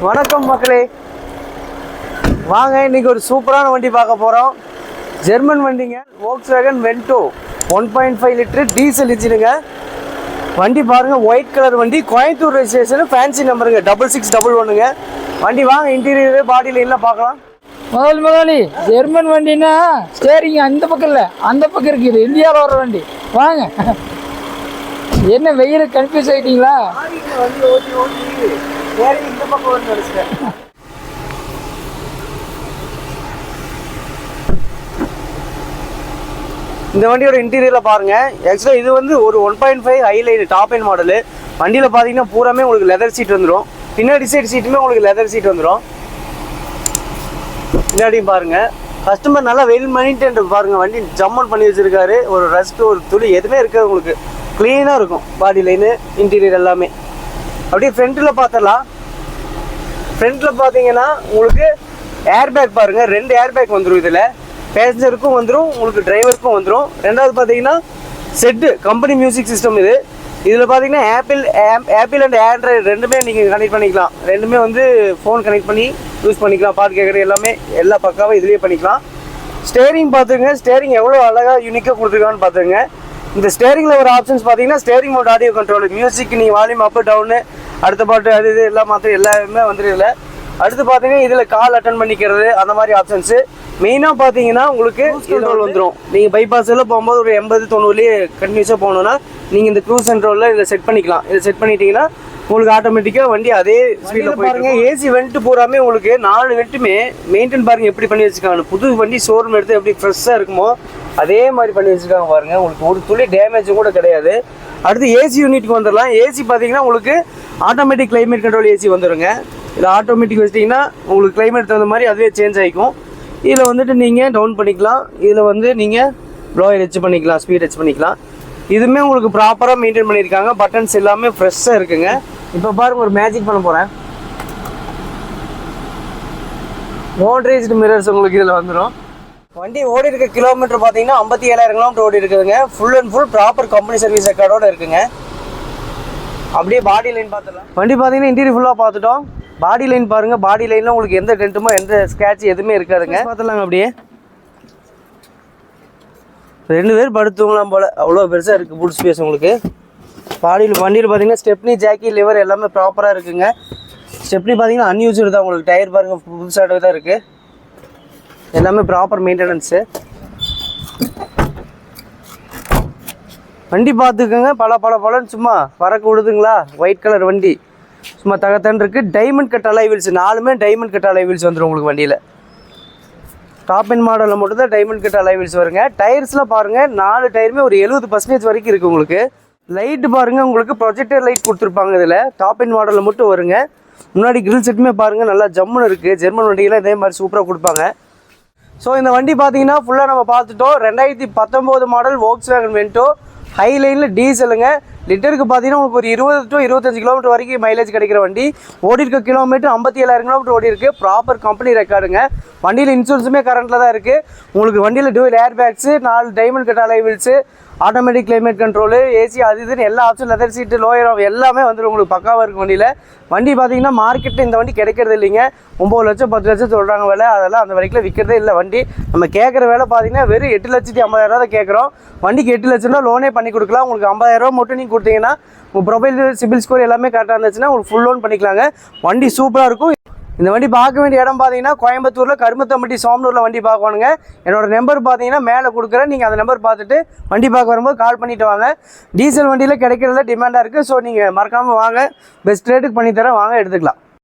வணக்கம் மக்களே, வாங்க இன்னைக்கு ஒரு சூப்பரான வண்டி பார்க்க போகிறோம். ஜெர்மன் வண்டிங்க, Volkswagen Vento 1.5 லிட்டர் டீசல் இன்ஜினுங்க. வண்டி பாருங்கள், ஒயிட் கலர் வண்டி, கோயம்புத்தூர் ரெஜிஸ்ட்ரேஷன், ஃபேன்சி நம்பருங்க 6611ங்க. வண்டி வாங்க இன்டீரியர் பாடி லைன்லாம் பார்க்கலாம். முதலாளி ஜெர்மன் வண்டின்னா ஸ்டேரிங் அந்த பக்கம் இல்லை, அந்த பக்கம் இருக்குது. இந்தியாவில் வர வண்டி வாங்க. என்ன வெயில் கன்ஃபியூஸ் ஆகிட்டீங்களா? வண்டி ஓட்டி ஓட்டி இந்த பக்கம் வந்து நினச்சிட்டேன். இந்த வண்டியோட இன்டீரியரில் பாருங்கள். ஆக்சுவலாக இது வந்து ஒரு 1.5 ஹைலைன் டாப் எண்ட் மாடலு. வண்டியில் பார்த்தீங்கன்னா பூராமே உங்களுக்கு லெதர் சீட் வந்துடும். பின்னாடி சைடு சீட்டுமே உங்களுக்கு லெதர் சீட் வந்துடும். பின்னாடியும் பாருங்கள், கஸ்டமர் நல்லா வெல் மெயின்டைன் பாருங்கள். வண்டி ஜம்மன் பண்ணி வச்சுருக்காரு. ஒரு ரஸ்ட்டு ஒரு துளி எதுவுமே இருக்காது, உங்களுக்கு க்ளீனாக இருக்கும். பாடி லைனு இன்டீரியர் எல்லாமே. அப்படியே ஃப்ரண்ட்டில் பார்த்துடலாம். ஃப்ரண்ட்டில் பார்த்தீங்கன்னா உங்களுக்கு ஏர் பேக் பாருங்கள், 2 ஏர் பேக் வந்துடும். இதில் பேசஞ்சருக்கும் வந்துடும், உங்களுக்கு டிரைவருக்கும் வந்துடும். ரெண்டாவது பார்த்தீங்கன்னா செட்டு கம்பெனி மியூசிக் சிஸ்டம் இது. இதில் பார்த்தீங்கன்னா ஆப்பிள் அண்ட் ஆண்ட்ராய்டு ரெண்டுமே நீங்கள் கனெக்ட் பண்ணிக்கலாம். ரெண்டுமே வந்து ஃபோன் கனெக்ட் பண்ணி யூஸ் பண்ணிக்கலாம். பாட்டு கேட்குறது எல்லாமே எல்லா பக்காவும் இதுலேயே பண்ணிக்கலாம். ஸ்டேரிங் பார்த்துங்க, ஸ்டேரிங் எவ்வளோ அழகாக யூனிக்காக கொடுத்துருக்கான்னு பார்த்துங்க. இந்த ஸ்டேரிங்கில் ஒரு ஆப்ஷன்ஸ் பார்த்தீங்கன்னா steering mode audio control, music நீங்கள் வால்யூம் அப்பு டவுனு, அடுத்த பாட்டு அது இது எல்லாம் மாற்ற எல்லாமே வந்துடுதில்ல. அடுத்து பார்த்தீங்கன்னா இதில் கால் அட்டன் பண்ணிக்கிறது அந்த மாதிரி ஆப்ஷன்ஸு. மெயினாக பார்த்தீங்கன்னா உங்களுக்கு கண்ட்ரோல் வந்துடும். நீங்கள் பைபாஸில் போகும்போது ஒரு 80-90லேயே கண்டினியூஸாக போகணுன்னா நீங்கள் இந்த க்ரூஸ் கண்ட்ரோலில் இதில் செட் பண்ணிக்கலாம். இதை செட் பண்ணிட்டீங்கன்னா உங்களுக்கு ஆட்டோமேட்டிக்காக வண்டி அதே ஸ்பீடில் பாருங்க. ஏசி வெண்ட்டு பூராமே உங்களுக்கு 4 வெண்ட்டுமே மெயின்டைன் பாருங்கள் எப்படி பண்ணி வச்சுருக்காங்க. புது வண்டி ஷோரூம் எடுத்து எப்படி ஃப்ரெஷ்ஷாக இருக்குமோ அதே மாதிரி பண்ணி வச்சுருக்காங்க பாருங்கள். உங்களுக்கு ஒரு துளி டேமேஜும் கூட கிடையாது. அடுத்து ஏசி யூனிட்டுக்கு வந்துடலாம். ஏசி பார்த்தீங்கன்னா உங்களுக்கு ஆட்டோமேட்டிக் கிளைமேட் கண்ட்ரோல் ஏசி வந்துடுங்க. இதில் ஆட்டோமேட்டிக் வச்சிட்டிங்கன்னா உங்களுக்கு கிளைமேட் தகுந்த மாதிரி அதுவே சேஞ்ச் ஆகிக்கும். இதில் வந்துட்டு நீங்கள் டவுன் பண்ணிக்கலாம். இதில் வந்து நீங்கள் லோயர் ஹெச் பண்ணிக்கலாம், ஸ்பீட் ஹெச் பண்ணிக்கலாம். இதுவுமே உங்களுக்கு ப்ராப்பராக மெயின்டைன் பண்ணியிருக்காங்க. பட்டன்ஸ் எல்லாமே ஃப்ரெஷ்ஷாக இருக்குங்க. இப்போ பாருங்கள், ஒரு மேஜிக் பண்ண போகிறேன். மோட்டரைஸ்டு மிரர்ஸ் உங்களுக்கு இதில் வந்துடும். வண்டி ஓடி இருக்க கிலோமீட்டர் பார்த்தீங்கன்னா 57,000 கிலோமீட்டர் ஓடி இருக்குதுங்க. Full and full proper company service ரெக்கார்டோடு இருக்குங்க. அப்படியே பாடி லைன் பார்த்துடலாம். வண்டி பார்த்தீங்கன்னா இன்டீரியர் ஃபுல்லாக பார்த்துட்டோம். பாடி லைன் பாருங்கள். பாடி லைனில் உங்களுக்கு எந்த டென்ட்டுமோ எந்த ஸ்க்ராட்ச் எதுவுமே இருக்காதுங்க. பார்த்துலாங்க. அப்படியே 2 பேர் படுத்துவங்களாம் போல், அவ்வளோ பெருசாக இருக்குது பூட் ஸ்பேஸ் உங்களுக்கு. வண்டியில் பார்த்தீங்கன்னா ஸ்டெப்னி, ஜாக்கி, லிவர் எல்லாமே ப்ராப்பராக இருக்குங்க. ஸ்டெப்னி பார்த்தீங்கன்னா அன்யூஸ்டு தான் உங்களுக்கு. டயர் பாருங்கள் புதுசாக தான் இருக்குது. எல்லாமே ப்ராப்பர் மெயின்டெனன்ஸு. வண்டி பார்த்துக்கோங்க. பலன்னு சும்மா பறக்க விடுதுங்களா. ஒயிட் கலர் வண்டி சும்மா தகத்தன் இருக்குது. டைமண்ட் கட் அலாய் வீல்ஸ், 4மே டைமண்ட் கட் அலாய் வீல்ஸ் வந்துடும் உங்களுக்கு வண்டியில். டாப் எண்ட் மாடலில் மட்டும் தான் டைமண்ட் கட் அலாய் வீல்ஸ் வருங்க. டயர்ஸில் பாருங்கள், 4 டயருமே ஒரு 70% வரைக்கும் இருக்குது உங்களுக்கு. லைட்டு பாருங்கள், உங்களுக்கு ப்ரொஜெக்டர் லைட் கொடுத்துருப்பாங்க. இதில் டாப் எண்ட் மாடலில் மட்டும் வருங்க. முன்னாடி கிரில் செட்டுமே பாருங்கள் நல்லா ஜம்முன்னு இருக்குது. ஜெர்மன் வண்டியெல்லாம் இதே மாதிரி சூப்பராக கொடுப்பாங்க. ஸோ இந்த வண்டி பார்த்தீங்கன்னா ஃபுல்லாக நம்ம பார்த்துட்டோம். 2019 மாடல் Volkswagen Vento ஹைலைனில் டீசலுங்க. லிட்டருக்கு பார்த்தீங்கன்னா உங்களுக்கு ஒரு 20 to 25 கிலோமீட்டர் வரைக்கும் மைலேஜ் கிடைக்கிற வண்டி. ஓடி இருக்க கிலோமீட்டர் 57,000 கிலோமீட்டர் ஓடி இருக்குது. ப்ராப்பர் கம்பெனி ரெக்கார்டுங்க. வண்டியில் இன்சூரன்ஸுமே கரண்ட்டில் தான் இருக்குது. உங்களுக்கு வண்டியில் dual air bags, 4 diamond cut alloy wheels, automatic climate control, AC அது இதுன்னு எல்லா ஆப்ஷன், லெதர் சீட்டு, லோயர் எல்லாமே வந்துடும் உங்களுக்கு பக்காவாக இருக்கும் வண்டியில். வண்டி பார்த்தீங்கன்னா மார்க்கெட்டில் இந்த வண்டி கிடைக்கிறது இல்லைங்க. 9 லட்சம் 10 லட்சம் சொல்கிறாங்க விலை. அதெல்லாம் அந்த வரைக்கும் விற்கிறதே இல்லை வண்டி. நம்ம கேட்குற விலை பார்த்தீங்கன்னா வெறும் 8,50,000 தான் கேட்குறோம். வண்டிக்கு 8 லட்சம் ரூபா லோனே பண்ணி கொடுக்கலாம். உங்களுக்கு 50,000 மட்டும் நீங்கள் கொடுத்தீங்கன்னா உங்கள் ப்ரொஃபைல் சிபில் ஸ்கோர் எல்லாமே கரெக்டாக இருந்துச்சுன்னா உங்களுக்கு ஃபுல் லோன் பண்ணிக்கலாங்க. வண்டி சூப்பராக இருக்கும். இந்த வண்டி பார்க்க வேண்டிய இடம் பார்த்தீங்கன்னா கோயம்புத்தூரில் கருமத்தம்பட்டி சோமனூரில் வண்டி பார்க்கணுங்க. என்னோடய நம்பர் பார்த்தீங்கன்னா மேலே கொடுக்குறேன். நீங்கள் அந்த நம்பர் பார்த்துட்டு வண்டி பார்க்க வரும்போது கால் பண்ணிவிட்டு வாங்க. டீசல் வண்டியில் கிடைக்கிறதுல டிமாண்டாக இருக்குது. ஸோ நீங்கள் மறக்காமல் வாங்க, பெஸ்ட் ரேட்டுக்கு பண்ணித்தரேன், வாங்க எடுத்துக்கலாம்.